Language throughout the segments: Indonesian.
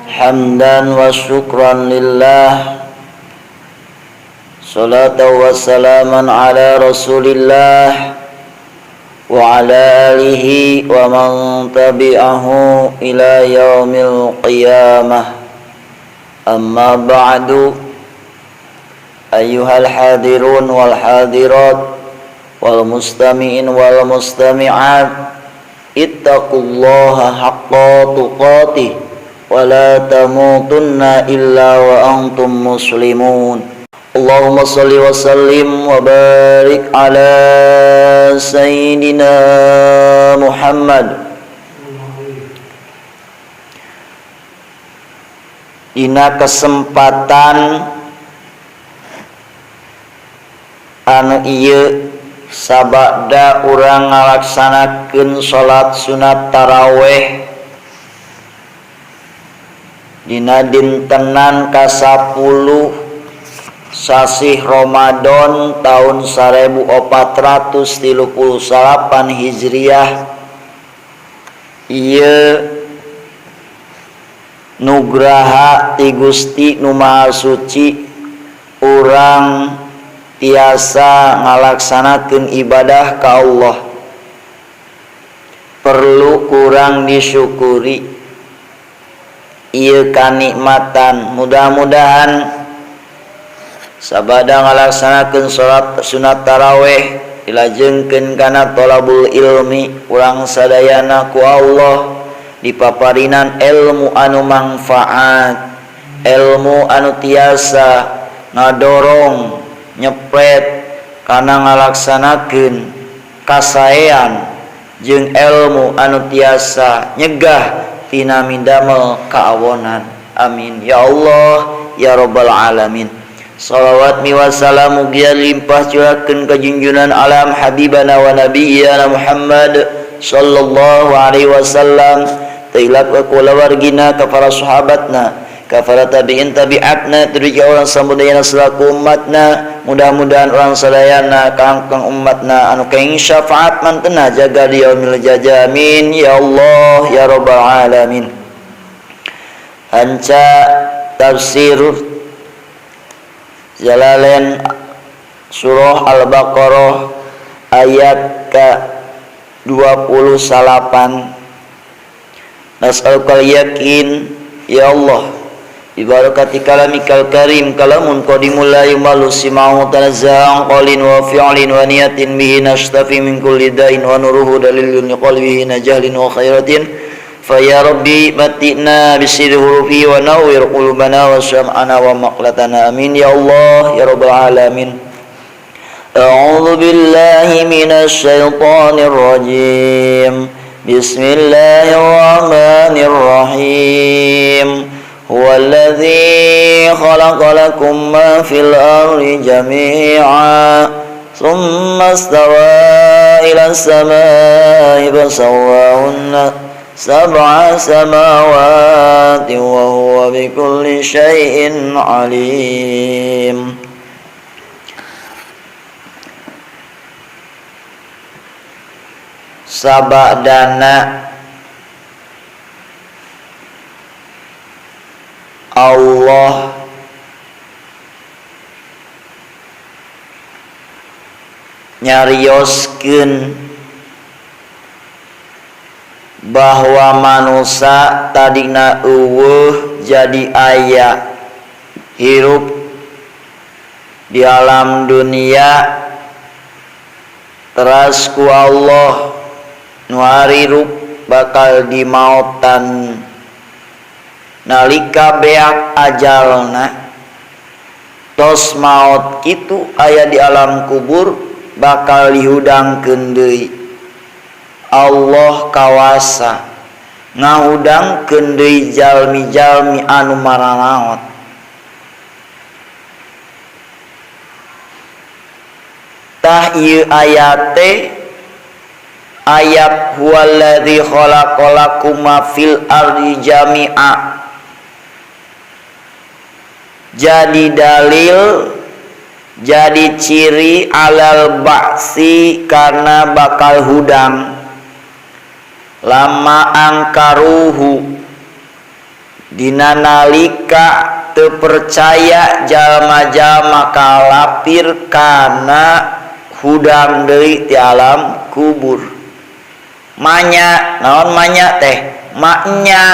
hamdan wa syukran lillah, salatu wa salaman ala rasulillah wa ala alihi wa man tabi'ahu ila yaumil qiyamah. Amma ba'du, ayyuhal hadirun wal hadirat wal mustami'in wal mustami'at, ittaqullaha haqqa tuqatih wa la tamutunna illa wa antum muslimun. Allahumma salli wa sallim wa barik ala sayyidina Muhammad. Dina kesempatan anu ieu sabada urang ngalaksanakeun salat sunat tarawih dina dintenan ka-10 sasih Ramadan tahun 1438 Hijriah. Ieu nugraha ti Gusti Nu Maha Suci, urang tiasa ngalaksanakeun ibadah ka Allah perlu kurang disyukuri. Ieu kanikmatan, mudah-mudahan sabada ngalaksanakeun salat sunat tarawih dilajengkeun kana thalabul ilmi, urang sadayana ku Allah dipaparinan ilmu anu manfaat, ilmu anu tiasa ngadorong nyepret kana ngalaksanakeun kasaean jeung ilmu anu tiasa nyegah tina midamel kaawonan. Amin ya Allah ya rabbal alamin. Shalawat mi wassalamu mugia limpah curahkeun ka junjunan alam habibana wa nabiyyana Muhammad sallallahu alaihi wasallam, tailak wa kulawargina ka para sahabatna, ka para tabi'in tabi'atna, turija orang samudayana selaku umatna. Mudah-mudahan orang sadayana kangkang umatna anu kaing syafaat mantena jaga di yaumil jaza. Amin ya Allah ya rabbal alamin. Anca tafsir Jalalain surah Al-Baqarah ayat ke 28. Nas'alukal yakin ya Allah bi barakati kalamikal karim, kalamun qadimul la yumalu sima'u tanazza'an qalin wa fi'lin wa niyatin bihi nashtafi min kulli da'in wa nuruhu dalilun liqalbihi najahlin wa khairatin. Fa ya rabbi matina bisirri hurufi wa nawwir qulubana wa sam'ana wa maqlatana. Amin ya Allah ya rabbal alamin. A'udzu billahi minasy syaithanir rajim. Bismillahirrahmanirrahim. Huwallazi khalaqa lakum ma fil ardi jami'a thumma istawa ila as-samaa'i fasawwahunna sab'a samawati wa huwa bikulli syai'in alim. Sabadana Allah nyarioskeun bahwa manusia tadina eueuh jadi aya hirup di alam dunia, teras ku Allah nu harirup bakal dimautan nalika beak ajalna. Tos maut kitu aya di alam kubur bakal dihudangkeun deui. Allah kawasa ngahudangkeun deui jalmi-jalmi anu maranaot. Tah ieu ayat teh ayat huwallazi khalaqalakum ma fil ardi jami'a, jadi dalil, jadi ciri alal ba'si karena bakal hudang. Lama angkaruhu dina nalika teu percaya jalma-jalma kalapir kana hudang deui ti alam kubur. Manya naon manya teh? Maknya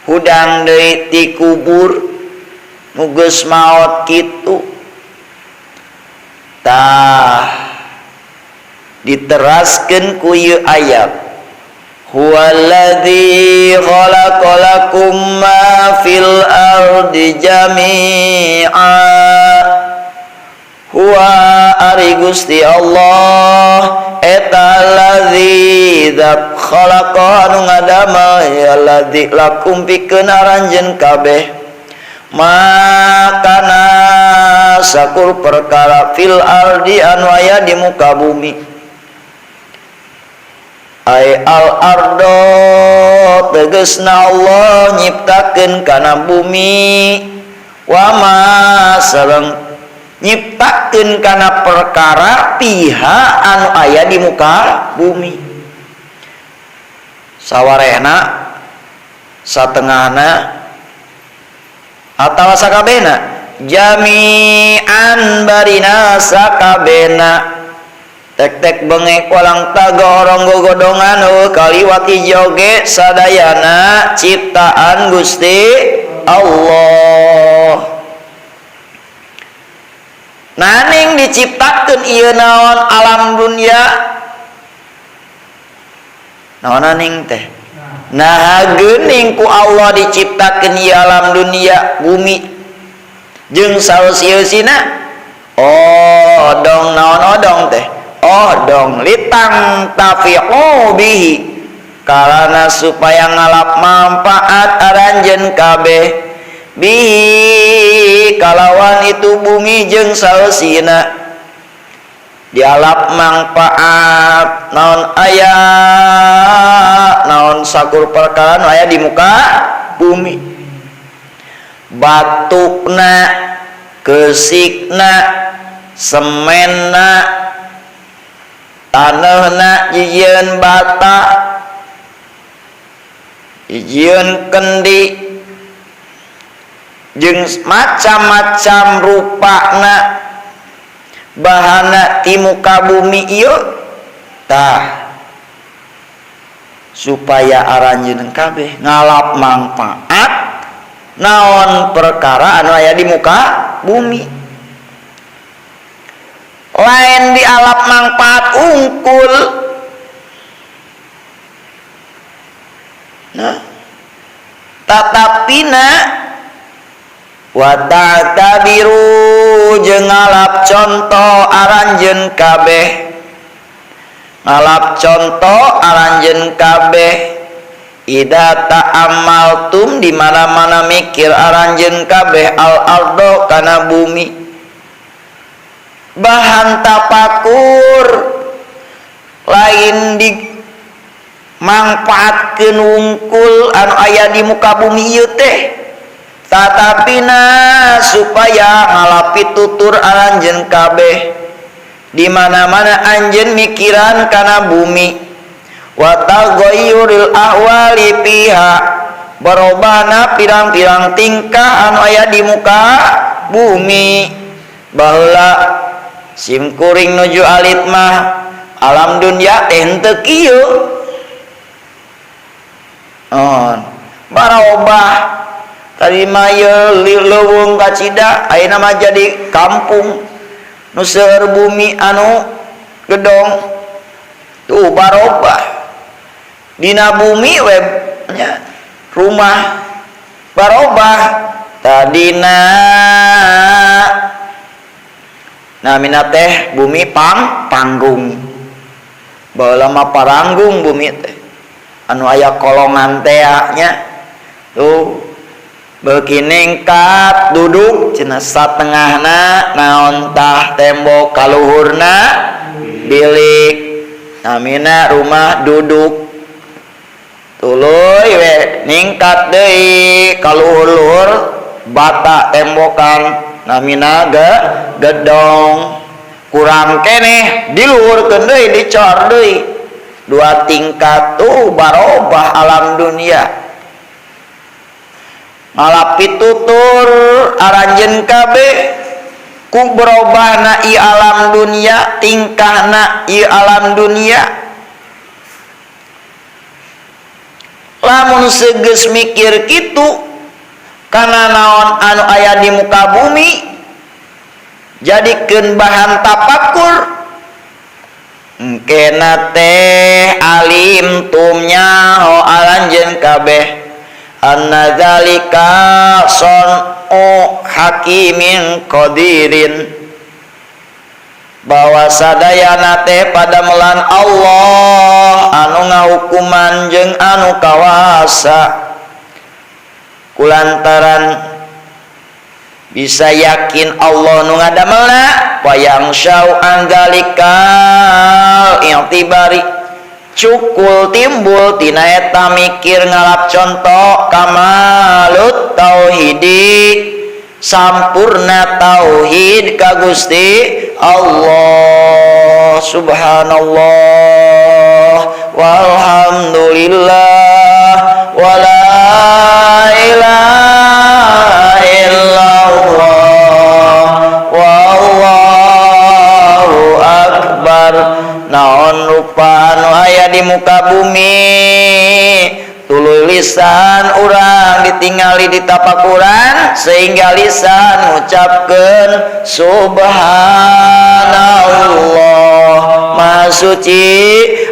hudang deui ti kubur nu geus maot kitu. Tah diteraskeun ku ieu ayat, huwallazi khalaqalakum ma fil ardi jami'a, huwa ari Gusti Allah eta allazi zat khalaqa anu ngadama ya allazi lakum pikeun aranjeun kabeh makana sakur perkara fil ardi anu aya di muka bumi. Ai al ardo tegasna Allah nyiptakeun kana bumi, wa ma sareng nyiptakeun kana perkara piha anu aya di muka bumi. Sawarehna, satengahna, atawa sakabehna, jami'an barina sakabehna. Tek-tek bengek walang taga orang gogodongan kaliwat ijo ge sadayana ciptaan Gusti Allah. Naning diciptakeun ieu naon alam dunia. Naon naning teh? Nah geuning ku Allah diciptakeun ieu alam dunia bumi jeung saeusi-eusina. Oh dong naon odong teh? Odong litang tafi'u bihi karana supaya ngalap manfaat aranjeun kabeh bihi kalawan itu bumi jeung saeusina dialap manfaat naon aya naon sakur perkara nu aya di muka bumi, batukna, keusikna, semenna, tanahna, jijieun bata, jijieun kendi, jeung macam-macam rupana bahana ti muka bumi ieu tah supaya aranjeun kabeh ngalap manfaat naon perkara anu aya di muka bumi. Lain dialap manfaat ungkul. Nah, tatapina wa ta'tabiru jeung ngalap contoh aranjeun kabeh. Ngalap contoh aranjeun kabeh. Ida ta'amaltum di mana-mana mikir aranjeun kabeh al ardo kana bumi. Bahan tapakur lain di manfaatkeun wungkul anu aya di muka bumi ieu teh tatapina supaya ngalapi tutur aranjeun kabeh di mana-mana anjeun mikiran kana bumi wa taghayyuril ahwali fiha barobana pirang-pirang tingkah anu aya di muka bumi baheula sim kuring nuju alit mah alam dunia teh henteu kieu. Barobah tadi mah ieu leuweung kacida ayeuna mah jadi kampung nu seueur bumi anu gedong. Tuh barobah dina bumi we nya rumah barobah tadina namina teh bumi panggung baheula mah paranggung bumi teh anu aya kolongan teh nya tuh beuki ningkat duduk cenah satengahna naon tah tembok kaluhurna bilik namina rumah duduk tuluy we ningkat deui kaluhur-luhur bata tembokan namina gedong kurang keneh diluhurkeun deui dicor deui 2 tingkat tuh barobah alam dunia. ngalapi tutur aranjeun kabeh ku berubahna ieu alam dunia, tingkahna ieu alam dunia. Lamun seugeus mikir kitu kana naon anu aya di muka bumi, jadikeun bahan tapakur, engkena teh alim tumnya ho aranjeun kabeh anna zalika son'u hakimin qadirin, bahwa sadayana teh padamelan Allah anu ngahukuman jeung anu kawasa. Kulantaran bisa yakin Allah nu ngadamelna wayang syau anggalikal i'tibari, cukul timbul tina eta mikir ngalap contoh kamalut tauhidi, sampurna tauhid ka Gusti Allah. Subhanallah walhamdulillah wala ilaha illallah wallahu akbar. Naon rupa anu aya di muka bumi, tuluy lisan urang ditingali di tapakuran sehingga lisan ngucapkeun subhanallah, maha suci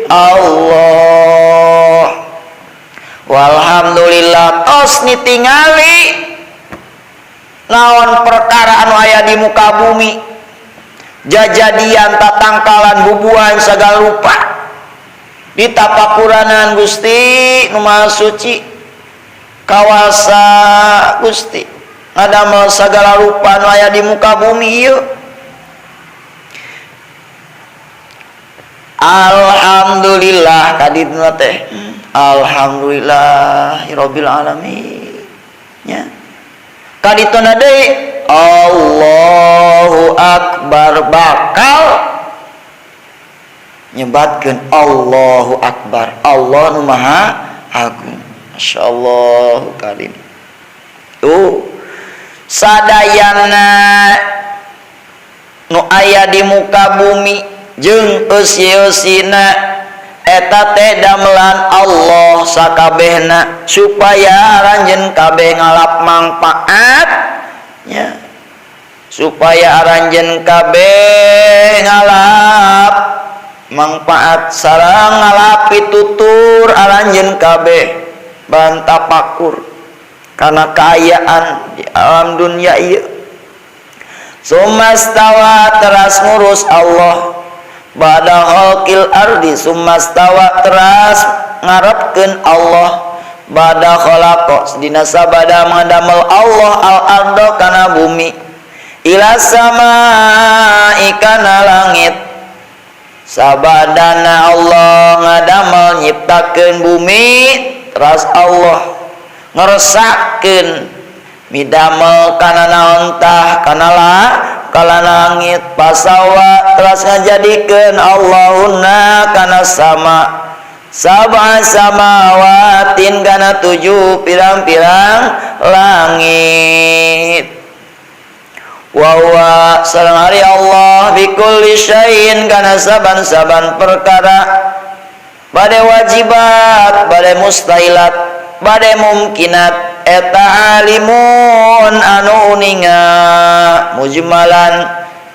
Allah. Walhamdulillah tos nitingali naon perkara anu aya di muka bumi, jajadian tatangkalan bubuhan sagala rupa di tapakuranan Gusti nu maha suci kawasa Gusti ngadamel sagala rupa anu aya di muka bumi ieu. Alhamdulillah kaditna teh alhamdulillahirabbil alamin nya. Kadituna deui Allahu akbar, bakal nyebatkeun Allahu akbar, Allah nu maha agung. Masyaallah karim. Tuh sadayana nu aya di muka bumi jeung eusi-eusina eta teh damelan Allah sakabehna supaya aranjeun kabeh ngalap manfaat nya, supaya aranjeun kabeh ngalap manfaat sareng ngalapi tutur aranjeun kabeh bahan tapakur kana kaayaan di alam dunia ieu. Sumastawa teras ngurus Allah ba'da khalqil ardi, sumastawa teras ngarepkeun Allah ba'da khalaqa dina sabada ngadamel Allah al ardo kana bumi, ila samai kana langit, sabadana Allah ngadamel nyiptakeun bumi teras Allah ngeresakeun midamel kana naon tah kana langit, pasawa teras ngajadikeun Allahunna kana sama sab'a samawatin kana 7 pirang-pirang langit. Wa huwa sareng ari Allah bikulli syai'in kana saban-saban perkara, bade wajibat, bade mustahilat, bade mumkinat, eta alimun anu uninga mujmalan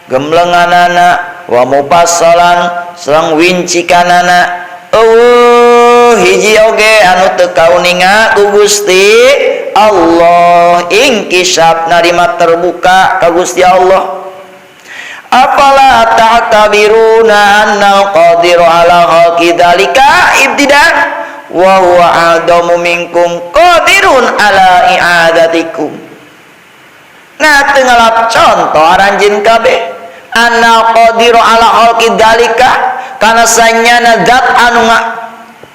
gemlenganana wa mufassalan sareng wincikanana. Hiji oge anu teu kauninga ku Gusti Allah, ingkisab narima terbuka ka Gusti Allah. Afala ta'tabiruna annal qadiru ala khalqi dzalika ibtidan wa huwa adamu minkum qadirun ala i'adatikum. Nah teu ngalap contoh aranjeun kabeh annal qadiru ala khalqi dzalika kana sanyana zat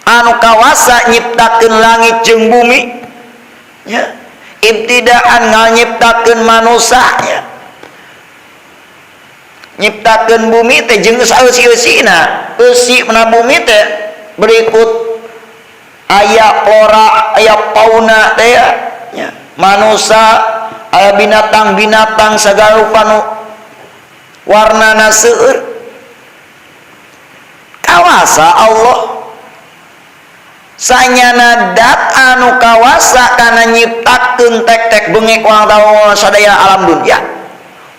anu kawasa nyiptakeun langit jeung bumi nya, ibtidaan nyiptakeun manusia nya, nyiptakeun bumi teh jeung saeusi-eusina. Eusi na bumi teh berikut aya flora aya fauna teh nya, manusia, aya binatang-binatang sagala rupa nu warnana seueur. Kawasa Allah sanyana dat anu kawasa kana nyiptakeun tek-tek bengek wang tahu sadaya alam dunia.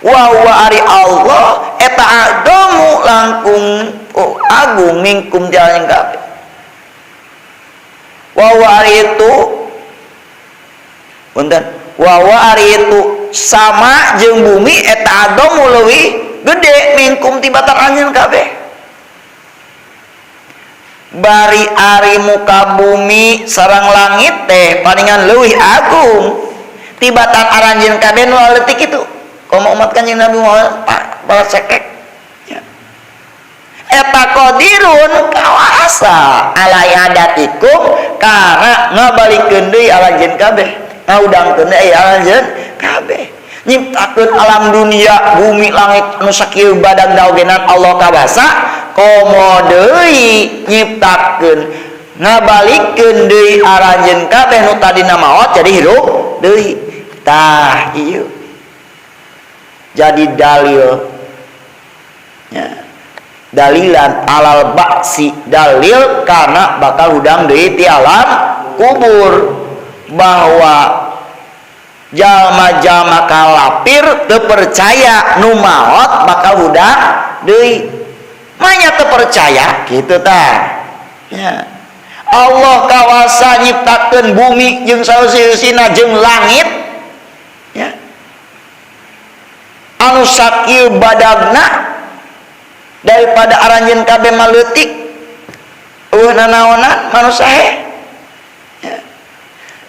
Wa huwa ari Allah eta adamu langkung agung mingkum jalan kabeh. Wa huwa ari itu punten, wa huwa ari itu sama jeung bumi eta adamu leuwih gede mingkum tibatan anjeun kabeh. Bari ari muka bumi sareng langit teh palingan leuwih agung tibatan aranjeun kabeh nu leutik itu. Komo umat Kanjeng Nabi Muhammad balas sekek ya. Eta qadirun kawasa ala yadatikum kana ngabalikeun deui aranjeun kabeh, ngaudangkeun deui aranjeun kabeh. Nyiptakeun alam dunia bumi langit anu sakieu badag daogenan Allah kawasa komo deui nyiptakeun ngabalikeun deui aranjeun kabeh nu tadina maot jadi hirup deui. Tah ieu jadi dalil ya. Dalilan alal baksi, dalil karena bakal hudang deui ti alam kubur bahwa jalma-jalma kalapir teu percaya nu maot bakal hudang deui. Manya teu percaya kitu tah. Ya. Allah kawasa nyiptakeun bumi jeung saeusi-eusina jeung langit. Ya. Anu sakieu badagna daripada aranjeun kabeh maleutik nanaonan manusia ya.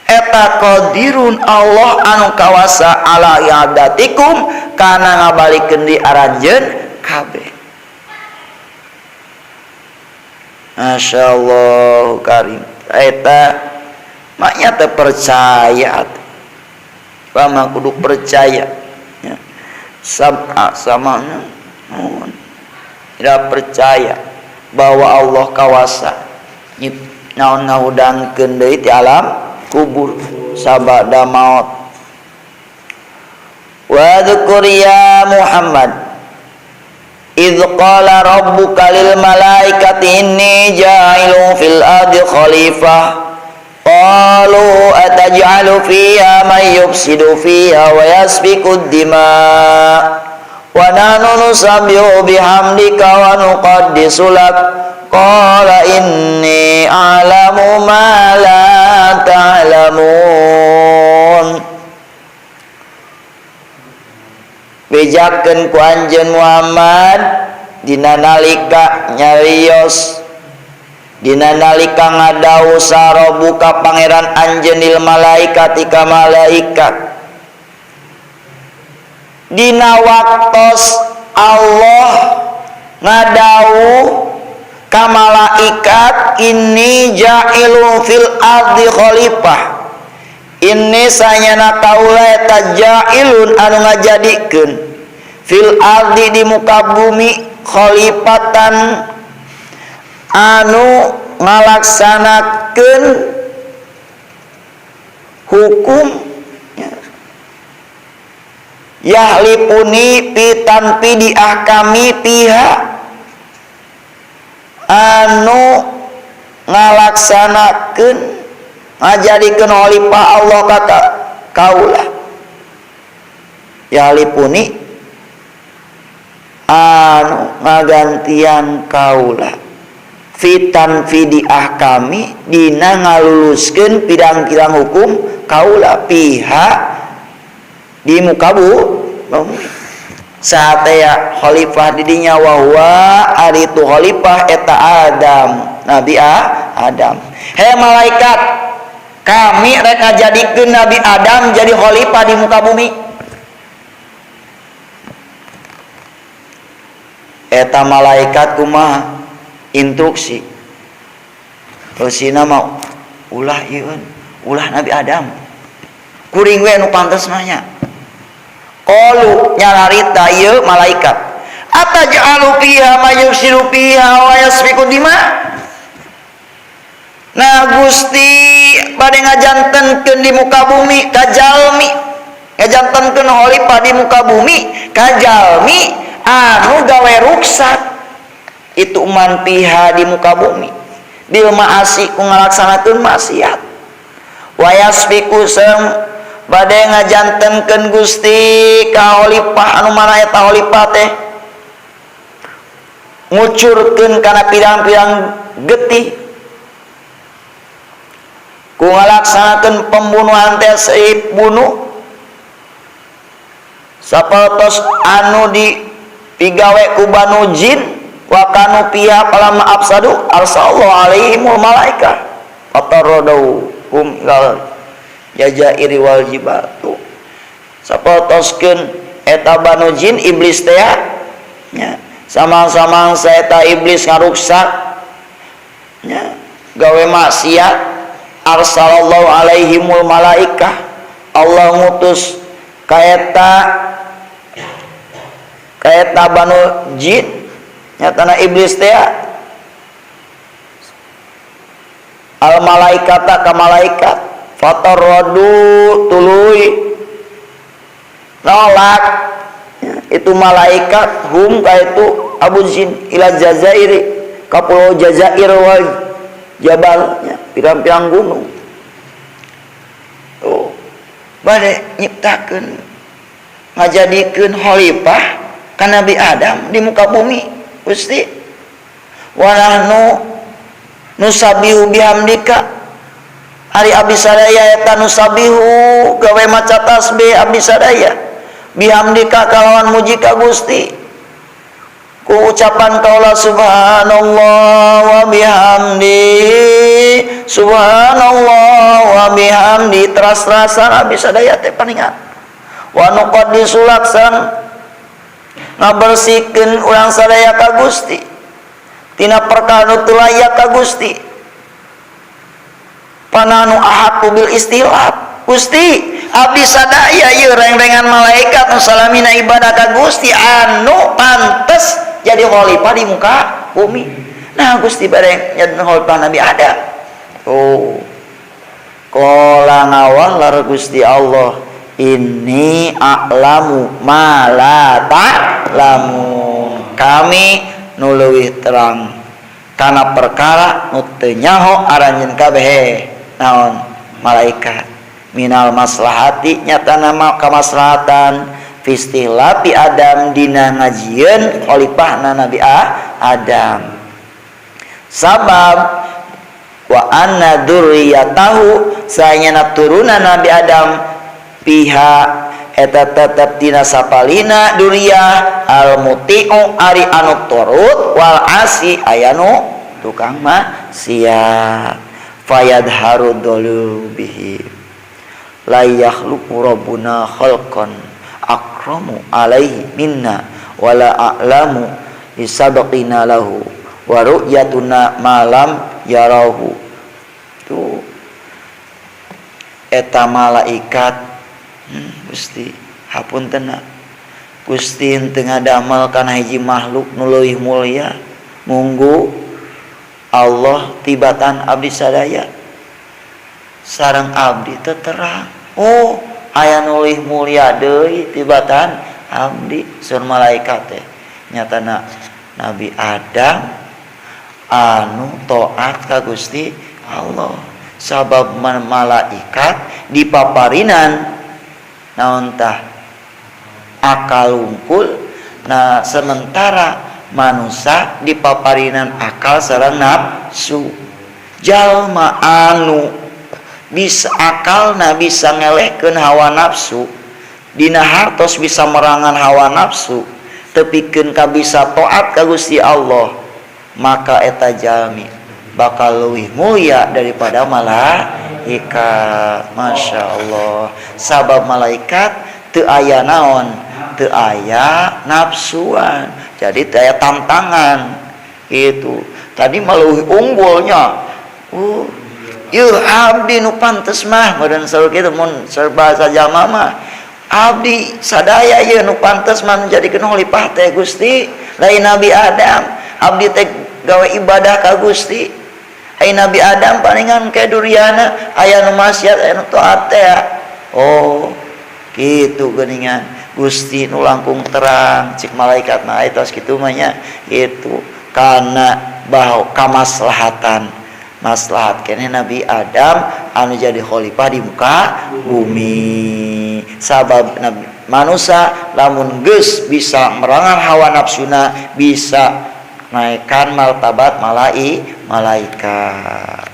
Eta qadirun Allah anu kawasa ala yadatikum kana ngabalikeun di aranjeun kabeh. Masyaallah karim. Eta maknya teu percaya. Pama kudu percaya ya. Sama tidak percaya bahwa Allah kawasa naon ngahudangkeun deui ti alam kubur sabada maut. Wa dzkur ya Muhammad idz qala rabbuka lil malaikati inni ja'ilun fil ardi khalifah qalu ataj'alu fiha man yufsidu fiha wa yasfiku ad-dima' wa nahnu nusabbihu bihamdika wa nuqaddisu lak qala inni a'lamu ma la ta'lamun. Bejakeun ku anjeun Muhammad dina nalika nyarios dina nalika ngadawuh sarobuka pangeran anjeun lil malaikati ka malaikat dina waktos Allah ngadawuh ka malaikat inni ja'ilun fil ardi khalifah inni sanyana kaula eta ja'ilun anu ngajadikeun fil ardi di muka bumi khalifatan anu ngalaksanakeun hukum yahlipuni pitanpi diahkami pihak anu ngalaksanakeun ngajadikeun khalifah Allah kata kaula yahlipuni anu ngagantian kaula fitan fidiah kami dina ngaluluskeun pirang-pirang hukum kaula pihak di muka bumi saataya khalifah didinya wahwa ari tu khalifah eta Adam Nabi Adam. Hei malaikat kami rek ngajadikeun Nabi Adam jadi khalifah di muka bumi. Eta malaikat kumaha instruksi Rusina mau ulah ieu ulah Nabi Adam kuring we nu pantes mah nya qalu nyararita ieu malaikat ataj'alu fiha may yufsidu fiha wa yasfiku dima. Nah Gusti bade ngajantenkeun di muka bumi ka jalma ngajantenkeun khalifah di muka bumi ka jalmi anu gawe ruksak itu man piha di muka bumi bil ma'asi ku ngalaksanakeun maksiat wa yasfiku sam bade ngajantenkeun Gusti ka khalifah anu mana eta khalifah teh ngucurkeun kana pirang-pirang getih ku ngalaksanakeun pembunuhan teh seib bunuh sapertos anu dipigawe ku Banu Jin wa kanu piha palama afsadu arsallahu alaihimul malaika fataradau hum ilal jazairi wal jibal tu sapertoskeun eta Banu Jin iblis teh nya samang-samang saeta iblis ngaruksak nya gawe maksiat arsalallahu alaihimul malaikah Allah ngutus kaeta Banu Jin nyatana iblis teh al malaikata ka malaikat fataradu tuluy nolak itu malaikat hum kaitu Abu Jin ila jazairi ka pulau Jazair wal jabalnya pirang-pirang gunung tuh bade nyiptakeun ngajadikeun khalifah ka Nabi Adam di muka bumi Gusti wa nahnu nusabihu bihamdika hari abdi sadaya eta nusabihu gawe maca tasbih abdi sadaya bihamdika kalawan muji ka Gusti ku ucapan kaula subhanallah wa bihamdi subhanallah wa bihamdi teras-terasan abdi sadaya teh paningan wa nuqaddisu laksan ngabersihkeun urang sadaya ka Gusti tina perkara nu teu layak ka Gusti pananu ahatu bil istilah Gusti abdi sadaya ieu reng-rengan malaikat nu salamina ibadah ka Gusti anu pantes jadi khalifah di muka bumi. Nah Gusti bareng jadi khalifah Nabi Adam. Oh. Qala ngawal Gusti Allah, inni a'lamu ma la ta'lamun. Kami nu leuwih terang kana perkara nu teu nyaho aranjeun kabeh naon malaikat. Minal maslahati nyatana kamaslahatan fistilapi Adam dina ngajieun khalifahna Nabi Adam sabab wa anna dzurriyyatahu sayana turunan Nabi Adam piha eta tetep dina sapalina duriyah al muti'u ari anu turut wal asi ayanu tukang maksiat fayadharu dulu bihi la yakhluqu rabbuna khalqan akramu alaihi minna wala a'lamu bisabqina lahu wa ru'yatuna malam yarahu. Tuh eta malaikat Gusti hapuntenna Gusti teu ngadamel kana hiji makhluk nu leuwih mulya munggu Allah tibatan abdi sadaya sareng abdi teu terang. Oh aya nu leuwih mulya deui tibatan abdi sur malaikat teh nyatana Nabi Adam anu taat ka Gusti Allah sabab malaikat dipaparinan naon tah akal unggul nah sementara manusia dipaparinan akal sareng nafsu. Jalma anu bisa akalna bisa ngelehkeun hawa nafsu dina hartos bisa merangan hawa nafsu tepikeun ka bisa taat ka Gusti Allah maka eta jalmi bakal leuwih mulia daripada malaikat. Masya Allah sabab malaikat teu aya naon teu aya nafsuan jadi teu aya tantangan gitu tadi leuwih unggulnya ieu abdi nu pantes mah meureun saur kitu mun saur bahasa jalma mah abdi sadaya ieu nu pantes mah menjadikeun khalifah teh Gusti lain Nabi Adam abdi teh gawe ibadah ka Gusti ai Nabi Adam palingan ke duriana aya nu maksiat aya nu taat teh oh Kitu geuningan Gusti nu langkung terang cik malaikat na eta kitu mah nya itu kana bahwa kamaslahatan maslahat keneh Nabi Adam anu jadi khalifah di muka bumi sabab Nabi manusia lamun geus bisa merangan hawa nafsuna bisa naikkan martabat malaikat.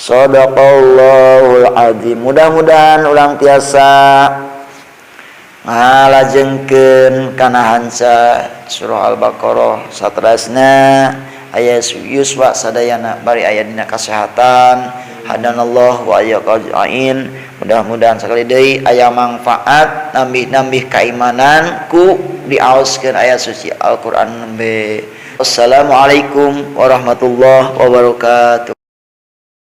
Shadaqallahul azim. Mudah-mudahan ulang tiasa ngalajengkeun kana hanca surah Al-Baqarah saterasna aya yuswa sadayana bari aya dina kasehatan hadanallahu wa iyaqain. Mudah-mudahan sakali deui aya manfaat nambih-nambih keimanan ku diaoskeun aya suci Al-Qur'an nembe. Wassalamualaikum warahmatullahi wabarakatuh.